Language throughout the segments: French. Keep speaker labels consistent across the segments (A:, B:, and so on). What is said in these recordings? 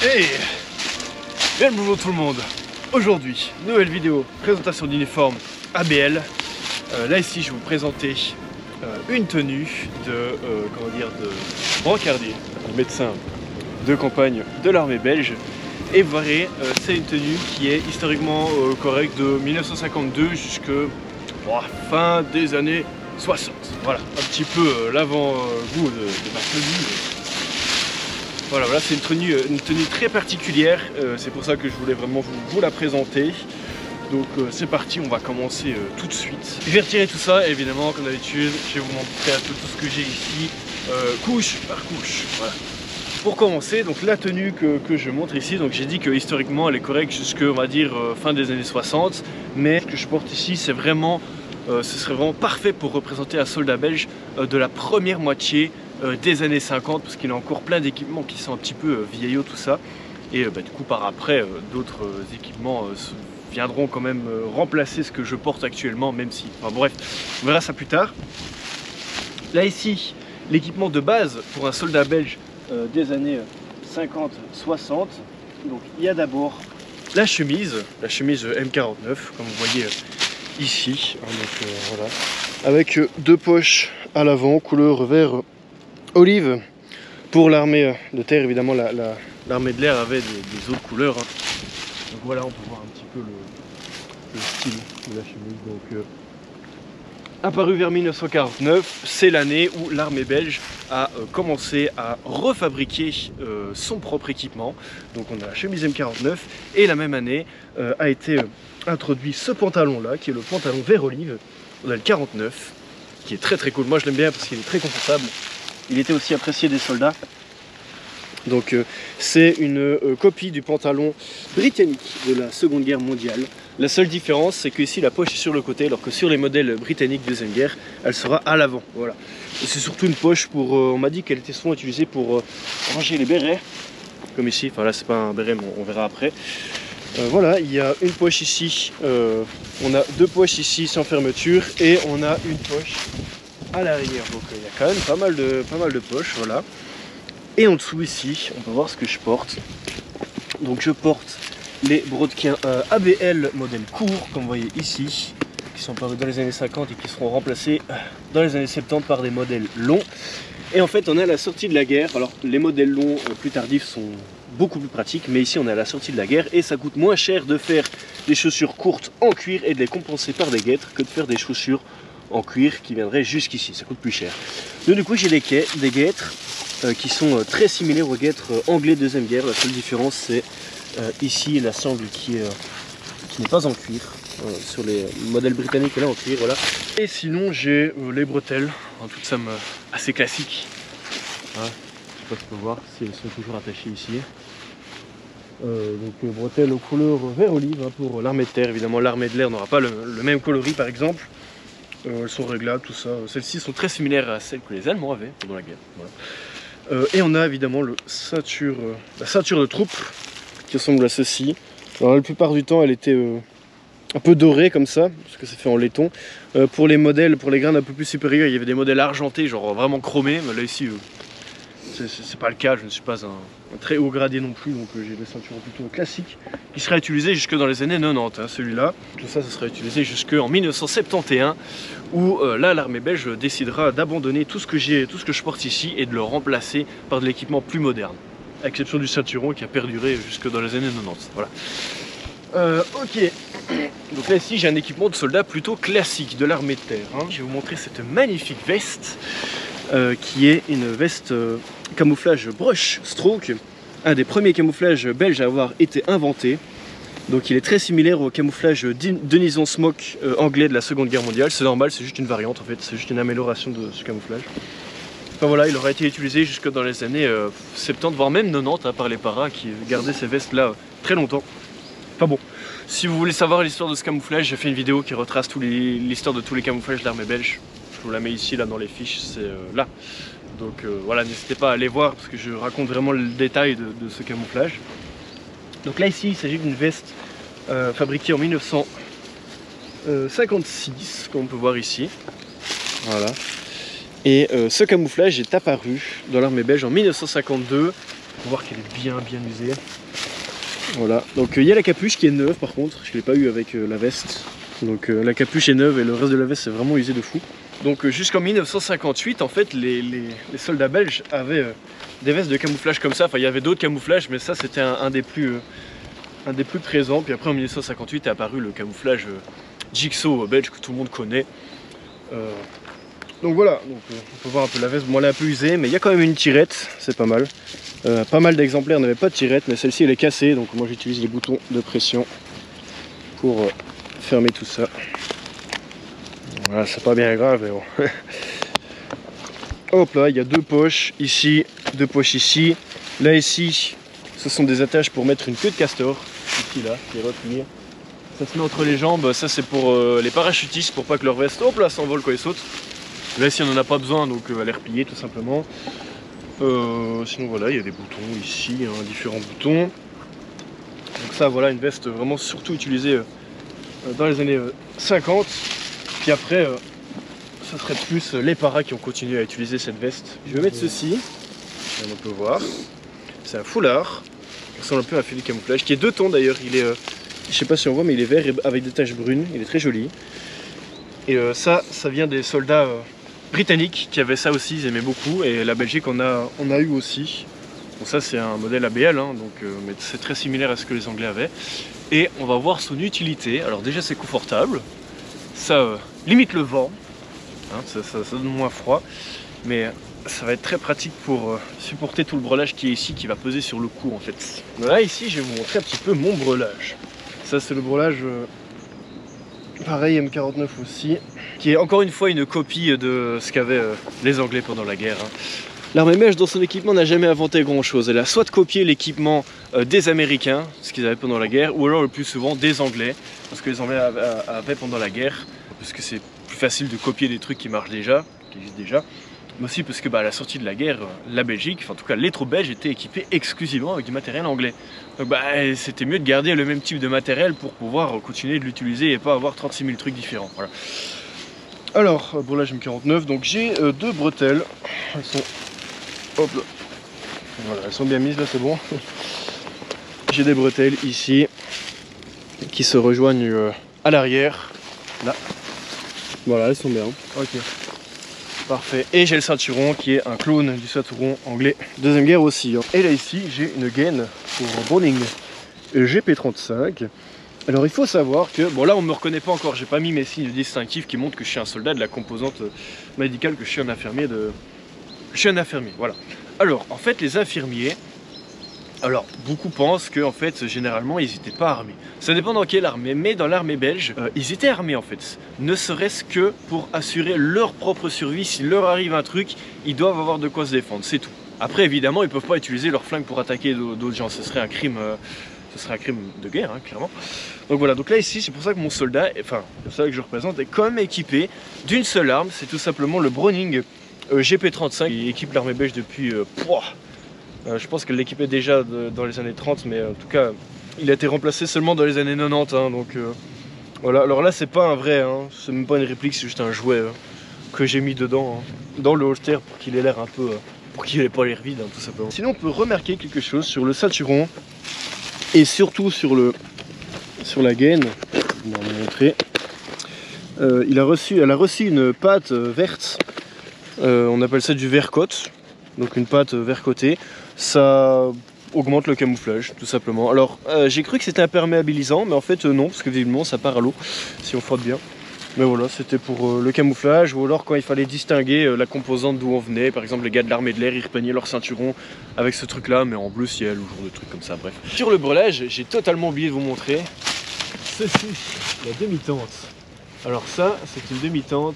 A: Hey, bien le bonjour tout le monde. Aujourd'hui, nouvelle vidéo, présentation d'uniforme ABL. Là ici, je vais vous présenter une tenue de, de brancardier, médecin de campagne de l'armée belge. Et vous verrez, c'est une tenue qui est historiquement correcte de 1952 jusqu'à fin des années 60. Voilà, un petit peu l'avant-goût de ma tenue. Voilà, c'est une tenue très particulière, c'est pour ça que je voulais vraiment vous la présenter. Donc c'est parti, on va commencer tout de suite. Je vais retirer tout ça et évidemment, comme d'habitude, je vais vous montrer un peu tout ce que j'ai ici, couche par couche. Voilà. Pour commencer, donc la tenue que je montre ici, donc j'ai dit que historiquement elle est correcte jusque, on va dire, fin des années 60, mais ce que je porte ici, c'est vraiment, ce serait vraiment parfait pour représenter un soldat belge de la première moitié des années 50, parce qu'il y a encore plein d'équipements qui sont un petit peu vieillots, tout ça, et du coup par après d'autres équipements viendront quand même remplacer ce que je porte actuellement, même si, enfin bref, on verra ça plus tard. Là ici, l'équipement de base pour un soldat belge des années 50-60, donc il y a d'abord la chemise M49, comme vous voyez ici, donc, voilà, avec deux poches à l'avant, couleur vert olive. Pour l'armée de terre, évidemment, l'armée de l'air avait des autres couleurs. Hein. Donc voilà, on peut voir un petit peu le style de la chemise. Donc, apparu vers 1949, c'est l'année où l'armée belge a commencé à refabriquer son propre équipement. Donc on a la chemise M49 et la même année a été introduit ce pantalon là, qui est le pantalon vert olive. On a le 49, qui est très très cool. Moi je l'aime bien parce qu'il est très confortable. Il était aussi apprécié des soldats. Donc c'est une copie du pantalon britannique de la Seconde Guerre mondiale. La seule différence, c'est que ici la poche est sur le côté, alors que sur les modèles britanniques de Deuxième Guerre, elle sera à l'avant. Voilà. C'est surtout une poche pour, on m'a dit qu'elle était souvent utilisée pour ranger les bérets, comme ici. Enfin là c'est pas un béret, mais on verra après. Voilà, il y a une poche ici, on a deux poches ici sans fermeture, et on a une poche à l'arrière. Donc il y a quand même pas mal de poches, voilà. Et en dessous ici, on peut voir ce que je porte. Donc je porte les brodequins ABL modèle court, comme vous voyez ici, qui sont parus dans les années 50 et qui seront remplacés dans les années 70 par des modèles longs. Et en fait, on est à la sortie de la guerre. Alors les modèles longs plus tardifs sont beaucoup plus pratiques, mais ici on est à la sortie de la guerre et ça coûte moins cher de faire des chaussures courtes en cuir et de les compenser par des guêtres que de faire des chaussures en cuir qui viendraient jusqu'ici, ça coûte plus cher. Donc du coup j'ai des guêtres qui sont très similaires aux guêtres anglais de Deuxième Guerre. La seule différence c'est ici la sangle qui n'est pas en cuir. Sur les modèles britanniques là en cuir, voilà. Et sinon j'ai les bretelles, en toute somme assez classiques. Voilà. Je sais pas si tu peux voir, elles sont toujours attachées ici. Donc bretelles aux couleurs vert olive hein, pour l'armée de terre. Évidemment l'armée de l'air n'aura pas le même coloris par exemple. Elles sont réglables, tout ça. Celles-ci sont très similaires à celles que les Allemands avaient pendant la guerre. Voilà. Et on a évidemment la ceinture de troupe qui ressemble à ceci. Alors la plupart du temps elle était un peu dorée comme ça, parce que c'est fait en laiton. Pour les modèles, pour les grades un peu plus supérieurs, il y avait des modèles argentés, genre vraiment chromés. Mais là ici, c'est pas le cas, je ne suis pas un très haut gradé non plus, donc j'ai des ceintures plutôt classiques qui seraient utilisées jusque dans les années 90, hein, celui-là. Tout ça, ça sera utilisé jusqu'en 1971, où là l'armée belge décidera d'abandonner tout ce que je porte ici et de le remplacer par de l'équipement plus moderne, à exception du ceinturon qui a perduré jusque dans les années 90. Voilà. Ok, donc là ici j'ai un équipement de soldat plutôt classique de l'armée de terre. Hein. Je vais vous montrer cette magnifique veste qui est une veste camouflage brush stroke, un des premiers camouflages belges à avoir été inventé. Donc il est très similaire au camouflage Denison Smoke anglais de la Seconde Guerre mondiale. C'est normal, c'est juste une variante en fait, c'est juste une amélioration de ce camouflage. Enfin voilà, il aura été utilisé jusque dans les années 70, voire même 90 hein, par les paras qui gardaient ces vestes là très longtemps. Enfin bon, si vous voulez savoir l'histoire de ce camouflage, j'ai fait une vidéo qui retrace l'histoire de tous les camouflages de l'armée belge. Je vous la mets ici là dans les fiches, c'est là. Donc voilà, n'hésitez pas à aller voir parce que je raconte vraiment le détail de ce camouflage. Donc là ici, il s'agit d'une veste fabriquée en 1956, comme on peut voir ici. Voilà. Et ce camouflage est apparu dans l'armée belge en 1952 Pour voir qu'elle est bien usée. Voilà, donc il y a la capuche qui est neuve par contre, je ne l'ai pas eu avec la veste. Donc la capuche est neuve et le reste de la veste c'est vraiment usé de fou. Donc jusqu'en 1958 en fait les soldats belges avaient des vestes de camouflage comme ça. Enfin il y avait d'autres camouflages mais ça c'était un des plus présents. Puis après en 1958 est apparu le camouflage Jigsaw belge que tout le monde connaît. Donc voilà, donc, on peut voir un peu la veste, bon elle est un peu usée mais il y a quand même une tirette, c'est pas mal. Pas mal d'exemplaires n'avaient pas de tirette mais celle-ci elle est cassée donc moi j'utilise les boutons de pression pour fermer tout ça. Voilà, c'est pas bien grave mais bon. Hop là, il y a deux poches ici, deux poches ici. Là ici, ce sont des attaches pour mettre une queue de castor, ici là, qui est retenue. Ça se met entre les jambes, ça c'est pour les parachutistes pour pas que leur veste hop là s'envole quand ils sautent. Là ici on n'en a pas besoin donc à les replier tout simplement. Sinon voilà, il y a des boutons ici, hein, différents boutons. Donc ça voilà, une veste vraiment surtout utilisée dans les années 50. Puis après, ce serait plus les paras qui ont continué à utiliser cette veste. Je vais mettre ceci, on peut voir. C'est un foulard, qui ressemble un peu à un filet de camouflage, qui est deux tons d'ailleurs. Il est, je sais pas si on voit, mais il est vert avec des taches brunes. Il est très joli. Et ça vient des soldats britanniques qui avaient ça aussi, ils aimaient beaucoup, et la Belgique on a eu aussi. Bon ça c'est un modèle ABL, hein, donc, mais c'est très similaire à ce que les Anglais avaient. Et on va voir son utilité. Alors déjà c'est confortable, ça limite le vent, hein, ça donne moins froid, mais ça va être très pratique pour supporter tout le breulage qui est ici, qui va peser sur le cou en fait. Là ici je vais vous montrer un petit peu mon breulage. Ça c'est le breulage pareil M49 aussi, qui est encore une fois une copie de ce qu'avaient les Anglais pendant la guerre. Hein. L'armée belge dans son équipement n'a jamais inventé grand chose. Elle a soit copié l'équipement des Américains, ce qu'ils avaient pendant la guerre, ou alors le plus souvent des Anglais, parce que les Anglais avaient pendant la guerre, parce que c'est plus facile de copier des trucs qui marchent déjà, qui existent déjà. Mais aussi parce que à la sortie de la guerre, la Belgique, enfin en tout cas les troupes belges étaient équipées exclusivement avec du matériel anglais. Donc c'était mieux de garder le même type de matériel pour pouvoir continuer de l'utiliser et pas avoir 36 000 trucs différents. Voilà. Alors, breulage M49, donc j'ai deux bretelles. Elles sont, hop là. Voilà, elles sont bien mises là, c'est bon. J'ai des bretelles ici qui se rejoignent à l'arrière. Là. Voilà, elles sont bien. Ok. Parfait. Et j'ai le ceinturon qui est un clone du ceinturon anglais Deuxième Guerre aussi. Et là ici j'ai une gaine pour Browning GP35. Alors il faut savoir que, bon là on ne me reconnaît pas encore, j'ai pas mis mes signes distinctifs qui montrent que je suis un soldat de la composante médicale, que je suis un infirmier voilà. Alors en fait les infirmiers, alors beaucoup pensent que en fait généralement ils n'étaient pas armés. Ça dépend dans quelle armée, mais dans l'armée belge, ils étaient armés en fait. Ne serait-ce que pour assurer leur propre survie, s'il leur arrive un truc, ils doivent avoir de quoi se défendre, c'est tout. Après évidemment ils peuvent pas utiliser leur flingue pour attaquer d'autres gens, ce serait un crime de guerre, hein, clairement. Donc voilà, donc là ici, c'est pour ça que mon soldat, enfin le soldat que je représente, est quand même équipé d'une seule arme, c'est tout simplement le Browning GP35, qui équipe l'armée belge depuis, je pense qu'elle l'équipait déjà dans les années 30, mais en tout cas, il a été remplacé seulement dans les années 90, hein, donc voilà. Alors là, c'est pas un vrai, hein, c'est même pas une réplique, c'est juste un jouet que j'ai mis dedans, hein, dans le holster pour qu'il ait l'air un peu, pour qu'il n'ait pas l'air vide, hein, tout simplement. Sinon, on peut remarquer quelque chose sur le ceinturon. Et surtout sur la gaine, je vais vous en montrer. Elle a reçu une pâte verte, on appelle ça du vert-côte, donc une pâte vert-côtée. Ça augmente le camouflage, tout simplement. Alors, j'ai cru que c'était imperméabilisant, mais en fait non, parce que visiblement ça part à l'eau, si on frotte bien. Mais voilà, c'était pour le camouflage, ou alors quand il fallait distinguer la composante d'où on venait. Par exemple, les gars de l'armée de l'air, ils repeignaient leur ceinturon avec ce truc-là, mais en bleu ciel ou genre de trucs comme ça, bref. Sur le breulage, j'ai totalement oublié de vous montrer ceci, la demi-tente. Alors ça, c'est une demi-tente,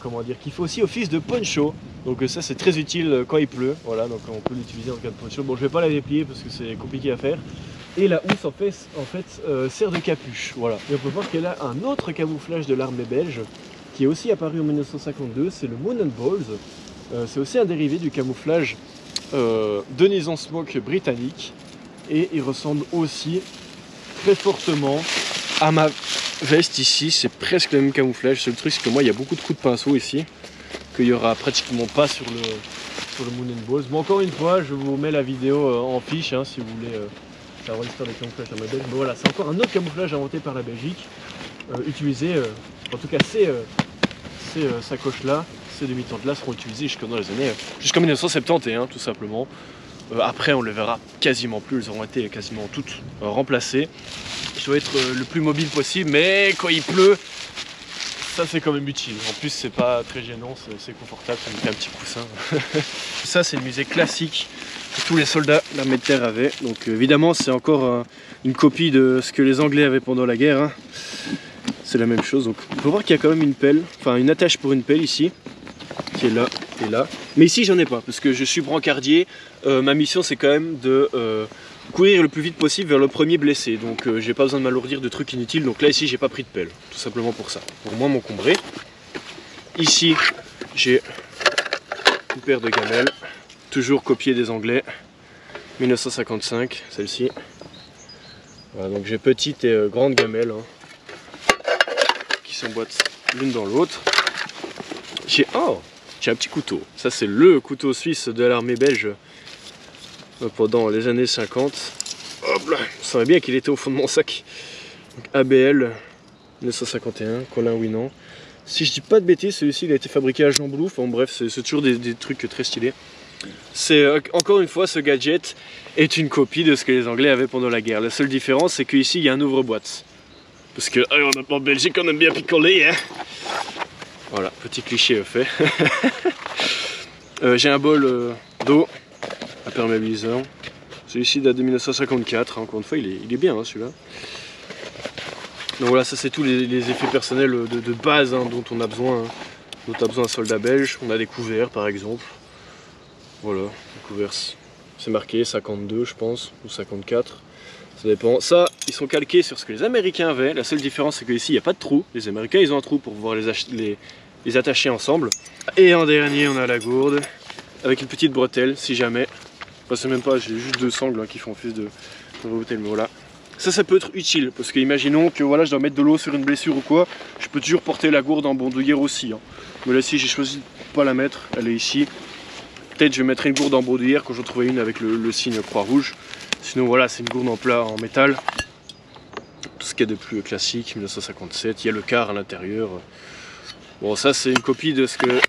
A: comment dire, qui fait aussi office de poncho. Donc ça, c'est très utile quand il pleut. Voilà, donc on peut l'utiliser en cas de poncho. Bon, je vais pas la déplier parce que c'est compliqué à faire. Et la housse en fait sert de capuche, voilà. Et on peut voir qu'elle a un autre camouflage de l'armée belge qui est aussi apparu en 1952, c'est le Moon and Balls. C'est aussi un dérivé du camouflage Denison Smoke britannique. Et il ressemble aussi très fortement à ma veste ici, c'est presque le même camouflage. Le seul truc c'est que moi il y a beaucoup de coups de pinceau ici, qu'il n'y aura pratiquement pas sur sur le Moon and Balls. Bon, encore une fois, je vous mets la vidéo en fiche hein, si vous voulez savoir l'histoire des camouflages à ma belge. Mais voilà, c'est encore un autre camouflage inventé par la Belgique, utilisé, en tout cas ces sacoches-là, ces demi-tentes-là seront utilisées jusqu'en 1971 tout simplement. Après on ne les verra quasiment plus, elles auront été quasiment toutes remplacées. Je dois être le plus mobile possible, mais quand il pleut, ça c'est quand même utile. En plus c'est pas très gênant, c'est confortable, ça me fait un petit coussin. Ça c'est le musée classique que tous les soldats de l'armée de terre avaient. Donc évidemment c'est encore une copie de ce que les Anglais avaient pendant la guerre. Hein. C'est la même chose, donc on peut voir qu'il y a quand même une pelle, enfin une attache pour une pelle ici, qui est là et là. Mais ici j'en ai pas, parce que je suis brancardier, ma mission c'est quand même de courir le plus vite possible vers le premier blessé. Donc j'ai pas besoin de m'alourdir de trucs inutiles, donc là ici j'ai pas pris de pelle, tout simplement pour ça, pour moins m'encombrer. Ici j'ai une paire de gamelles, toujours copiée des Anglais, 1955, celle-ci. Voilà, donc j'ai petite et grande gamelle. Hein. S'emboîtent l'une dans l'autre. J'ai un petit couteau. Ça c'est le couteau suisse de l'armée belge pendant les années 50. Hop là, on savait bien qu'il était au fond de mon sac. Donc, ABL 1951, Colin Winan. Si je dis pas de bêtises, celui-ci il a été fabriqué à Jean-Blou. Enfin bref, c'est toujours des trucs très stylés. C'est encore une fois, ce gadget est une copie de ce que les Anglais avaient pendant la guerre. La seule différence c'est qu'ici il y a un ouvre-boîte. Parce que on en Belgique on aime bien picoler hein. Voilà, petit cliché fait. J'ai un bol d'eau imperméabilisant. Celui-ci date de 1954, hein. Encore une fois il est bien hein, celui-là. Donc voilà, ça c'est tous les effets personnels de base hein, dont on a besoin, hein, dont a besoin un soldat belge. On a des couverts par exemple. Voilà, les couverts c'est marqué 52 je pense, ou 54. Ça dépend. Ça, ils sont calqués sur ce que les Américains avaient. La seule différence, c'est qu'ici, il n'y a pas de trou. Les Américains, ils ont un trou pour pouvoir les attacher ensemble. Et en dernier, on a la gourde, avec une petite bretelle, si jamais. Enfin, c'est même pas, j'ai juste deux sangles hein, qui font office de bretelle, mais voilà. Ça peut être utile, parce que imaginons que voilà, je dois mettre de l'eau sur une blessure ou quoi, je peux toujours porter la gourde en bandoulière aussi. Hein. Mais là, si j'ai choisi de ne pas la mettre, elle est ici. Peut-être je mettrai une gourde en bandoulière quand j'en trouverai une avec le signe Croix-Rouge. Sinon voilà, c'est une gourde en plat en métal. Tout ce qu'il y a de plus classique, 1957. Il y a le quart à l'intérieur. Bon, ça c'est une copie de ce que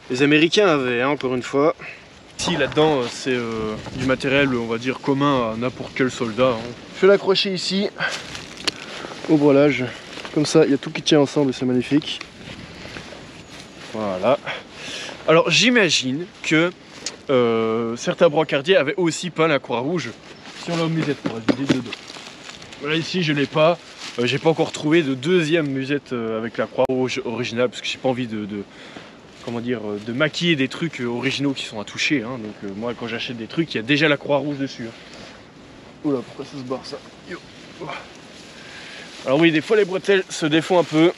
A: les Américains avaient, hein, encore une fois. Ici, là-dedans, c'est du matériel, on va dire, commun à n'importe quel soldat. Hein. Je vais l'accrocher ici, au brelage. Comme ça, il y a tout qui tient ensemble et c'est magnifique. Voilà. Alors, j'imagine que certains brancardiers avaient aussi peint la Croix-Rouge sur leur musette pour ajouter dedans. Voilà, ici je l'ai pas. J'ai pas encore trouvé de deuxième musette avec la Croix-Rouge originale parce que j'ai pas envie comment dire, de maquiller des trucs originaux qui sont à toucher. Hein. Donc moi quand j'achète des trucs, il y a déjà la Croix-Rouge dessus. Hein. Oula, pourquoi ça se barre ça? Yo. Alors oui, des fois les bretelles se défont un peu.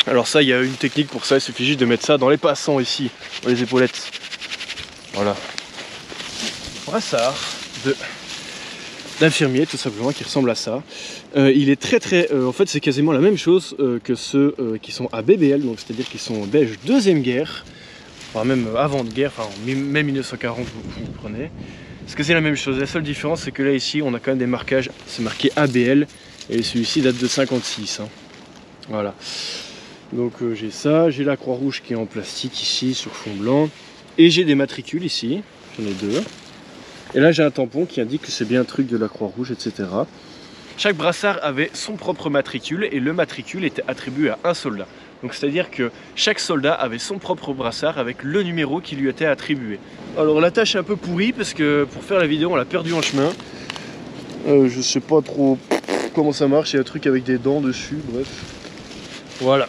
A: Alors ça, il y a une technique pour ça, il suffit juste de mettre ça dans les passants ici, dans les épaulettes. Voilà. Brassard d'infirmier tout simplement qui ressemble à ça. Il est très en fait c'est quasiment la même chose que ceux qui sont à BBL, donc c'est-à-dire qui sont belges deuxième guerre, enfin même avant de guerre, enfin même 1940 vous prenez. Parce que c'est la même chose, la seule différence c'est que là ici on a quand même des marquages, c'est marqué ABL et celui-ci date de 56. Hein. Voilà. Donc j'ai ça, j'ai la Croix-Rouge qui est en plastique ici sur fond blanc. Et j'ai des matricules ici, j'en ai deux. Et là j'ai un tampon qui indique que c'est bien un truc de la Croix-Rouge, etc. Chaque brassard avait son propre matricule et le matricule était attribué à un soldat. Donc c'est-à-dire que chaque soldat avait son propre brassard avec le numéro qui lui était attribué. Alors la tâche est un peu pourrie parce que pour faire la vidéo on l'a perdu en chemin. Je sais pas trop comment ça marche, il y a un truc avec des dents dessus, bref. Voilà.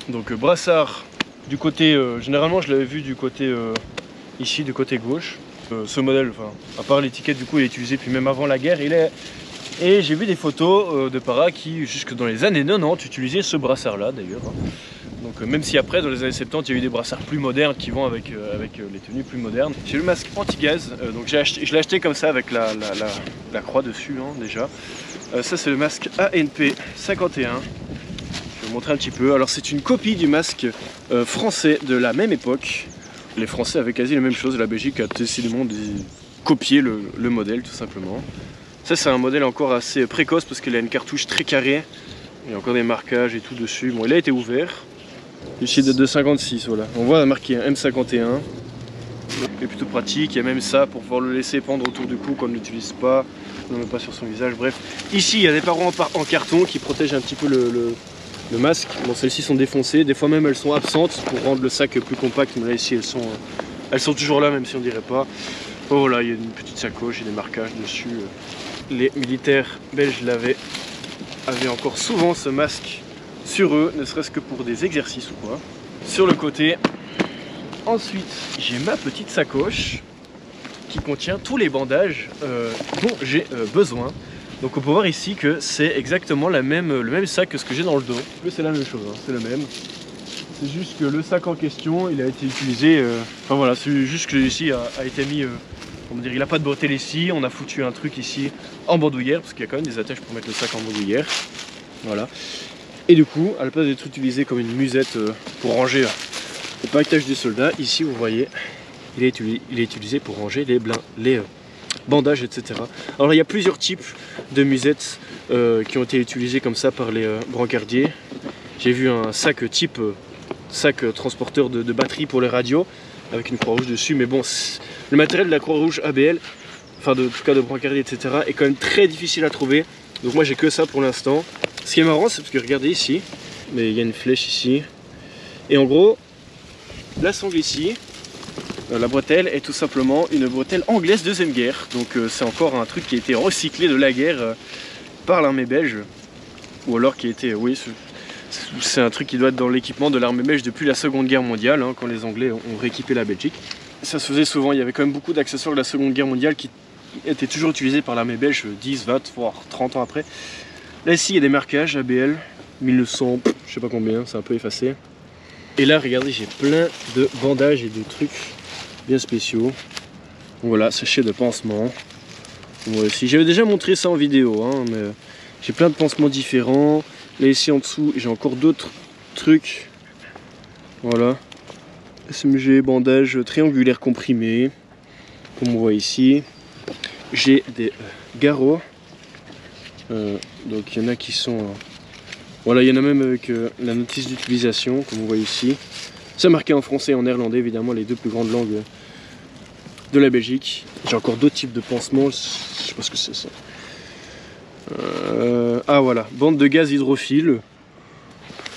A: Donc brassard du côté, généralement je l'avais vu du côté ici, du côté gauche. Ce modèle, enfin, à part l'étiquette, du coup il est utilisé puis même avant la guerre, et j'ai vu des photos de para qui, jusque dans les années 90, utilisaient ce brassard là d'ailleurs. Donc même si après, dans les années 70, il y a eu des brassards plus modernes qui vont avec les tenues plus modernes. J'ai le masque anti-gaz, donc je l'ai acheté comme ça avec la croix dessus hein, déjà. Ça c'est le masque ANP 51. Je vais vous montrer un petit peu. Alors c'est une copie du masque français de la même époque. Les Français avaient quasi la même chose, la Belgique a décidément copié le modèle tout simplement. Ça c'est un modèle encore assez précoce parce qu'il a une cartouche très carrée. Il y a encore des marquages et tout dessus. Bon, il a été ouvert. Ici date de 56, voilà. On voit marqué M51. Il est plutôt pratique, il y a même ça pour pouvoir le laisser pendre autour du cou qu'on ne l'utilise pas, on ne met pas sur son visage, bref. Ici il y a des parois en carton qui protègent un petit peu le masque. Bon, celles-ci sont défoncées, des fois même elles sont absentes pour rendre le sac plus compact, mais là ici elles sont toujours là même si on dirait pas. Oh, voilà, il y a une petite sacoche et des marquages dessus. Les militaires belges avaient encore souvent ce masque sur eux, ne serait-ce que pour des exercices ou quoi. Sur le côté, ensuite, j'ai ma petite sacoche qui contient tous les bandages dont j'ai besoin. Donc on peut voir ici que c'est exactement le même sac que ce que j'ai dans le dos. C'est la même chose, hein, c'est le même. C'est juste que le sac en question, il a été utilisé... Enfin voilà, c'est juste que ici a été mis... comment dire, il n'a pas de bretelle ici, on a foutu un truc ici en bandoulière, parce qu'il y a quand même des attaches pour mettre le sac en bandoulière. Voilà. Et du coup, à la place d'être utilisé comme une musette pour ranger le paquetage des soldats, ici vous voyez, il est utilisé pour ranger les bandages, etc. Alors il y a plusieurs types de musettes qui ont été utilisées comme ça par les brancardiers. J'ai vu un sac type sac transporteur de batterie pour les radios, avec une croix rouge dessus, mais bon, le matériel de la croix rouge ABL, enfin en tout cas de brancardier, etc., est quand même très difficile à trouver. Donc moi j'ai que ça pour l'instant. Ce qui est marrant, c'est parce que regardez ici, mais il y a une flèche ici, et en gros, la sangle ici, la bretelle est tout simplement une bretelle anglaise deuxième guerre. Donc c'est encore un truc qui a été recyclé de la guerre par l'armée belge, ou alors qui a été, oui, c'est un truc qui doit être dans l'équipement de l'armée belge depuis la Seconde Guerre mondiale, hein, quand les Anglais ont rééquipé la Belgique. Ça se faisait souvent, il y avait quand même beaucoup d'accessoires de la Seconde Guerre mondiale qui étaient toujours utilisés par l'armée belge 10, 20, voire 30 ans après. Là ici il y a des marquages ABL, 1900, je sais pas combien, c'est un peu effacé. Et là regardez, j'ai plein de bandages et de trucs bien spéciaux. Donc voilà, sachet de pansement. Moi aussi, j'avais déjà montré ça en vidéo, hein, mais j'ai plein de pansements différents. Là ici en dessous, j'ai encore d'autres trucs. Voilà. SMG, bandage triangulaire comprimé. Comme on voit ici. J'ai des garrots. Donc il y en a qui sont... voilà, il y en a même avec la notice d'utilisation, comme on voit ici. C'est marqué en français et en néerlandais, évidemment, les deux plus grandes langues de la Belgique. J'ai encore d'autres types de pansements, je sais pas ce que c'est ça. Ah voilà, bande de gaz hydrophile.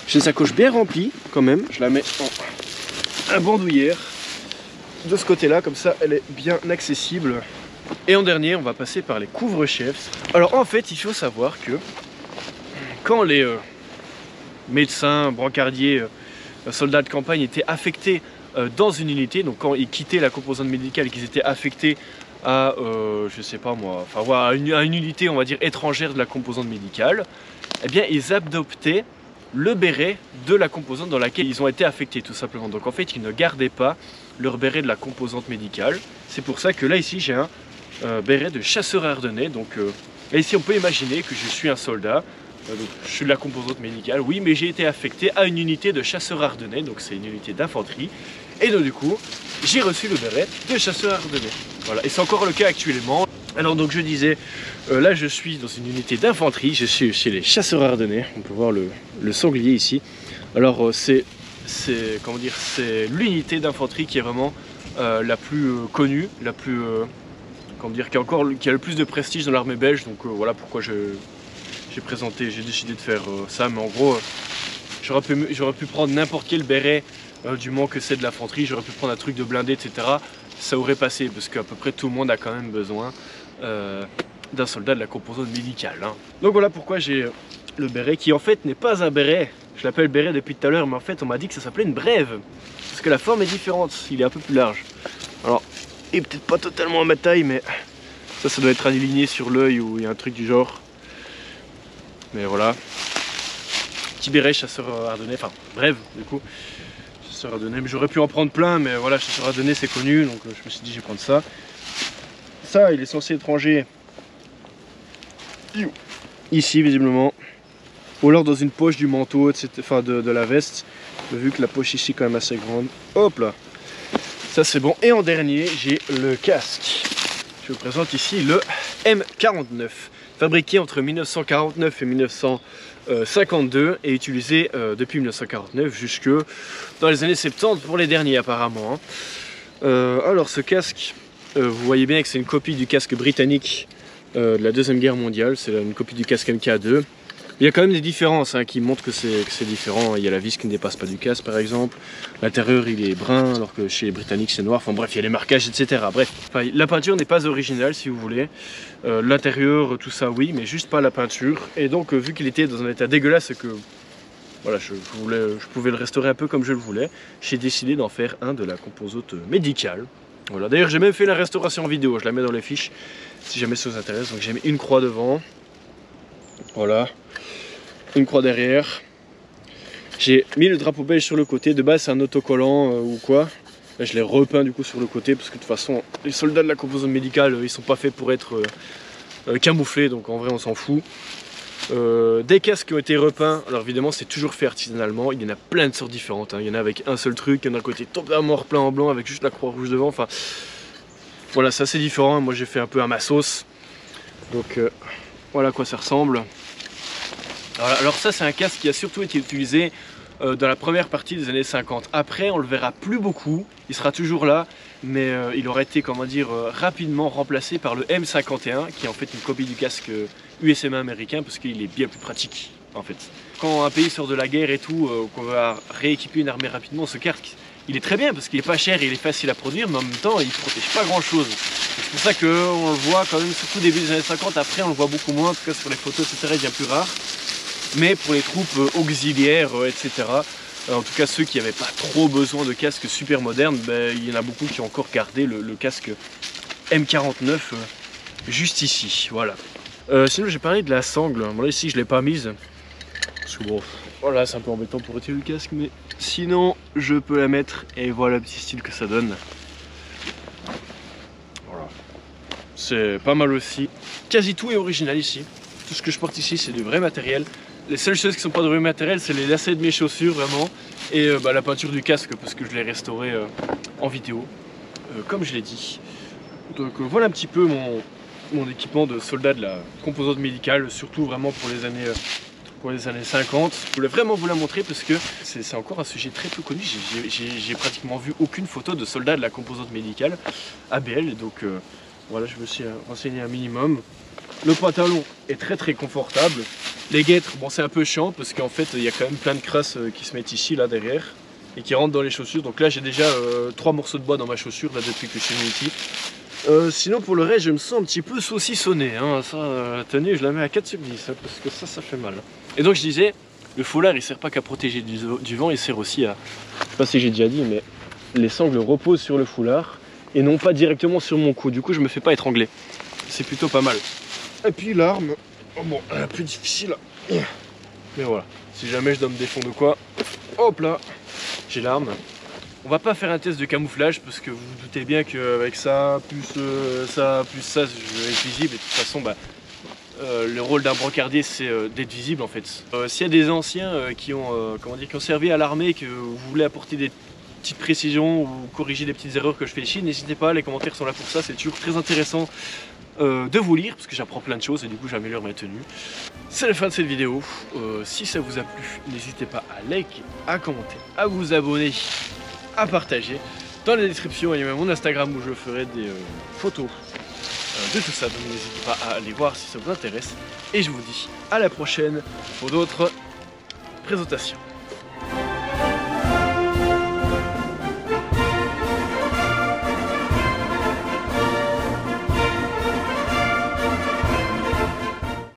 A: J'ai une sacoche bien remplie quand même, je la mets en bandoulière. De ce côté-là, comme ça, elle est bien accessible. Et en dernier, on va passer par les couvre-chefs. Alors en fait, il faut savoir que quand les médecins, brancardiers, soldats de campagne étaient affectés dans une unité, donc quand ils quittaient la composante médicale et qu'ils étaient affectés à, je sais pas moi, enfin voilà, à une unité, on va dire, étrangère de la composante médicale, eh bien ils adoptaient le béret de la composante dans laquelle ils ont été affectés tout simplement. Donc en fait, ils ne gardaient pas leur béret de la composante médicale. C'est pour ça que là ici, j'ai un béret de chasseur ardennais. Donc là ici, on peut imaginer que je suis un soldat. Donc, je suis de la composante médicale, oui, mais j'ai été affecté à une unité de chasseurs ardennais, donc c'est une unité d'infanterie. Et donc du coup, j'ai reçu le béret de chasseur ardennais. Voilà, et c'est encore le cas actuellement. Alors donc je disais, là je suis dans une unité d'infanterie, je suis chez les chasseurs ardennais. On peut voir le sanglier ici. Alors c'est l'unité d'infanterie qui est vraiment la plus connue, la plus, comment dire, qui a le plus de prestige dans l'armée belge. Donc voilà pourquoi j'ai décidé de faire ça, mais en gros, j'aurais pu prendre n'importe quel béret du moment que c'est de l'infanterie, j'aurais pu prendre un truc de blindé, etc. Ça aurait passé, parce qu'à peu près tout le monde a quand même besoin d'un soldat de la composante médicale. Hein. Donc voilà pourquoi j'ai le béret, qui en fait n'est pas un béret. Je l'appelle béret depuis tout à l'heure, mais en fait on m'a dit que ça s'appelait une brève, parce que la forme est différente, il est un peu plus large. Alors, il est peut-être pas totalement à ma taille, mais ça doit être aligné sur l'œil ou il y a un truc du genre. Mais voilà, petit béret chasseur ardennais, enfin bref du coup, chasseur ardennais, mais j'aurais pu en prendre plein, mais voilà, chasseur ardennais c'est connu, donc je me suis dit je vais prendre ça. Ça, il est censé être rangé ici visiblement, ou alors dans une poche du manteau, etc., enfin de la veste, vu que la poche ici est quand même assez grande. Hop là. Ça c'est bon. Et en dernier, j'ai le casque. Je vous présente ici le M49, fabriqué entre 1949 et 1952 et utilisé depuis 1949 jusque dans les années 70 pour les derniers apparemment. Alors ce casque, vous voyez bien que c'est une copie du casque britannique de la Deuxième Guerre mondiale, c'est une copie du casque MK2. Il y a quand même des différences qui montrent que c'est différent. Il y a la vis qui ne dépasse pas du casque par exemple. L'intérieur il est brun alors que chez les Britanniques c'est noir. Enfin bref, il y a les marquages etc. Bref, la peinture n'est pas originale si vous voulez. L'intérieur, tout ça oui, mais juste pas la peinture. Et donc vu qu'il était dans un état dégueulasse et que voilà, je pouvais le restaurer un peu comme je le voulais, j'ai décidé d'en faire un de la composante médicale. Voilà. D'ailleurs j'ai même fait la restauration en vidéo, je la mets dans les fiches si jamais ça vous intéresse. Donc j'ai mis une croix devant. Voilà. Une croix derrière. J'ai mis le drapeau belge sur le côté. De base c'est un autocollant ou quoi. Là, je l'ai repeint du coup sur le côté parce que de toute façon les soldats de la composante médicale ils sont pas faits pour être camouflés, donc en vrai on s'en fout. Des casques qui ont été repeints, alors évidemment c'est toujours fait artisanalement, il y en a plein de sortes différentes, il y en a avec un seul truc, il y en a un côté totalement repeint en blanc avec juste la croix rouge devant, enfin voilà, c'est assez différent. Moi j'ai fait un peu à ma sauce, donc voilà à quoi ça ressemble. Alors ça c'est un casque qui a surtout été utilisé dans la première partie des années 50. Après on le verra plus beaucoup, il sera toujours là, mais il aurait été comment dire rapidement remplacé par le M51 qui est en fait une copie du casque USM américain parce qu'il est bien plus pratique en fait. Quand un pays sort de la guerre et tout, qu'on va rééquiper une armée rapidement, ce casque il est très bien parce qu'il est pas cher et il est facile à produire, mais en même temps il protège pas grand chose. C'est pour ça qu'on le voit quand même surtout début des années 50, après on le voit beaucoup moins, en tout cas sur les photos etc, il devient plus rare. Mais pour les troupes auxiliaires, etc., en tout cas ceux qui n'avaient pas trop besoin de casques super modernes, il y en a beaucoup qui ont encore gardé le casque M49 juste ici, voilà. Sinon j'ai parlé de la sangle, bon, là ici je ne l'ai pas mise, parce que bon, voilà c'est un peu embêtant pour retirer le casque, mais sinon je peux la mettre et voilà le petit style que ça donne. Voilà. C'est pas mal aussi, quasi tout est original ici, tout ce que je porte ici c'est du vrai matériel. Les seules choses qui sont pas de vrai matériel, c'est les lacets de mes chaussures vraiment et la peinture du casque parce que je l'ai restauré en vidéo, comme je l'ai dit. Donc voilà un petit peu mon équipement de soldat de la composante médicale, surtout vraiment pour les années 50. Je voulais vraiment vous la montrer parce que c'est encore un sujet très peu connu. J'ai pratiquement vu aucune photo de soldat de la composante médicale ABL, et donc voilà, je me suis renseigné un minimum. Le pantalon est très confortable. Les guêtres, bon c'est un peu chiant parce qu'en fait il y a quand même plein de crasses qui se mettent ici, là derrière, et qui rentrent dans les chaussures. Donc là j'ai déjà 3 morceaux de bois dans ma chaussure là depuis que je suis venu ici. Sinon pour le reste je me sens un petit peu saucissonné, ça la tenue je la mets à 4 sur 10 parce que ça fait mal. Et donc je disais, le foulard il sert pas qu'à protéger du vent, il sert aussi à, je sais pas si j'ai déjà dit, mais les sangles reposent sur le foulard et non pas directement sur mon cou, du coup je me fais pas étrangler, c'est plutôt pas mal. Et puis l'arme, bon, un peu difficile, mais voilà, si jamais je dois me défendre ou quoi, hop là, j'ai l'arme. On va pas faire un test de camouflage parce que vous vous doutez bien qu'avec ça, plus ça, je vais être visible, et de toute façon, le rôle d'un brancardier c'est d'être visible en fait. S'il y a des anciens qui ont servi à l'armée, que vous voulez apporter des petites précisions ou corriger des petites erreurs que je fais ici, n'hésitez pas, les commentaires sont là pour ça, c'est toujours très intéressant de vous lire parce que j'apprends plein de choses et du coup j'améliore ma tenue. C'est la fin de cette vidéo. Si ça vous a plu, n'hésitez pas à liker, à commenter, à vous abonner, à partager. Dans la description il y a même mon Instagram où je ferai des photos de tout ça, donc n'hésitez pas à aller voir si ça vous intéresse. Et je vous dis à la prochaine pour d'autres présentations.